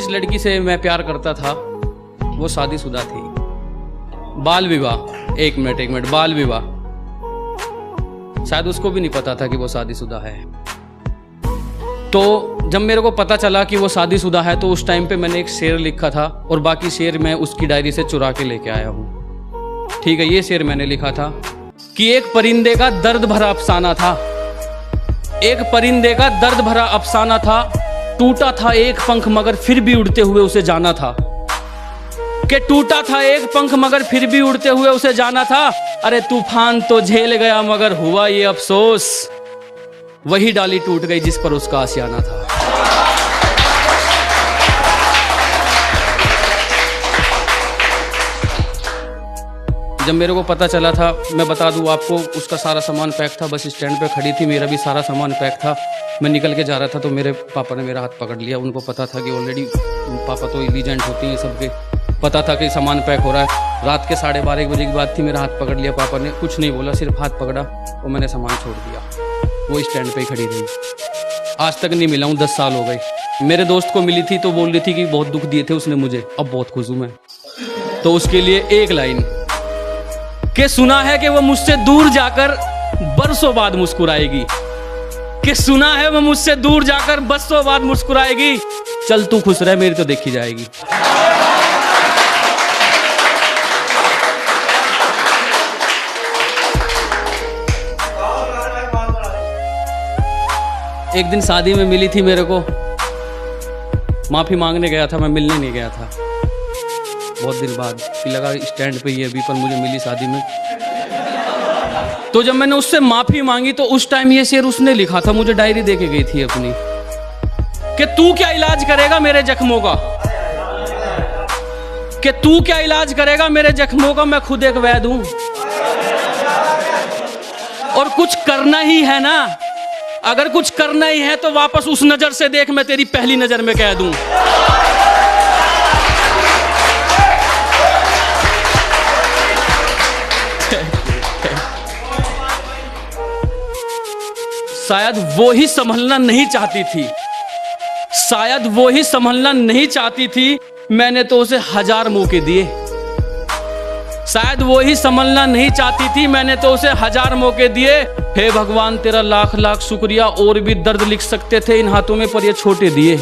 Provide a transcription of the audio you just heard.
जिस लड़की से मैं प्यार करता था वो शादीशुदा थी। बाल विवाह, एक मिनट, बाल विवाह। शायद उसको भी नहीं पता था कि वो शादीशुदा है। तो जब मेरे को पता चला कि वो शादीशुदा है तो उस टाइम पे मैंने एक शेर लिखा था और बाकी शेर मैं उसकी डायरी से चुरा के लेके आया हूँ। ठीक है, ये शेर मैंने लिखा था कि एक परिंदे का दर्द भरा अफसाना था, एक परिंदे का दर्द भरा अफसाना था, टूटा था एक पंख मगर फिर भी उड़ते हुए उसे जाना था। कि टूटा था एक पंख मगर फिर भी उड़ते हुए उसे जाना था। अरे तूफान तो झेल गया मगर हुआ ये अफसोस, वही डाली टूट गई जिस पर उसका आशियाना था। जब मेरे को पता चला था, मैं बता दूं आपको, उसका सारा सामान पैक था, बस स्टैंड पे खड़ी थी, मेरा भी सारा सामान पैक था। मैं निकल के जा रहा था तो मेरे पापा ने मेरा हाथ पकड़ लिया। उनको पता था कि ऑलरेडी पापा तो इंटेलिजेंट होती हैं सबके, पता था कि सामान पैक हो रहा है। रात के 12:30 बजे की बात थी, मेरा हाथ पकड़ लिया पापा ने, कुछ नहीं बोला, सिर्फ हाथ पकड़ा और मैंने सामान छोड़ दिया। वो स्टैंड पे ही खड़ी रही। आज तक नहीं मिला हूँ, 10 साल हो गए। मेरे दोस्त को मिली थी तो बोल रही थी कि बहुत दुख दिए थे उसने मुझे, अब बहुत खुश हूँ मैं। तो उसके लिए एक लाइन कि सुना है कि वो मुझसे दूर जाकर बरसों बाद मुस्कुराएगी, कि सुना है वो मुझसे दूर जाकर बरसों बाद मुस्कुराएगी। चल तू खुश रह, मेरी तो देखी जाएगी। एक दिन शादी में मिली थी मेरे को, माफी मांगने गया था, मैं मिलने नहीं गया था। बहुत दिन बाद लगा स्टैंड पे ही अभी, पर मुझे मिली शादी में। तो जब मैंने उससे माफी मांगी तो उस टाइम ये शेर उसने लिखा था, मुझे डायरी दे के गई थी अपनी, कि तू क्या इलाज करेगा मेरे जख्मों का, कि तू क्या इलाज करेगा मेरे जख्मों का, मैं खुद एक वैद हूं। और कुछ करना ही है ना, अगर कुछ करना ही है तो वापस उस नजर से देख, मैं तेरी पहली नजर में कह दूं। शायद वो ही संभलना नहीं चाहती थी, शायद वो ही संभलना नहीं चाहती थी, मैंने तो उसे 1000 मौके दिए। शायद वो ही संभलना नहीं चाहती थी, मैंने तो उसे 1000 मौके दिए। हे भगवान तेरा लाख लाख शुक्रिया, और भी दर्द लिख सकते थे इन हाथों में पर ये छोटे दिए।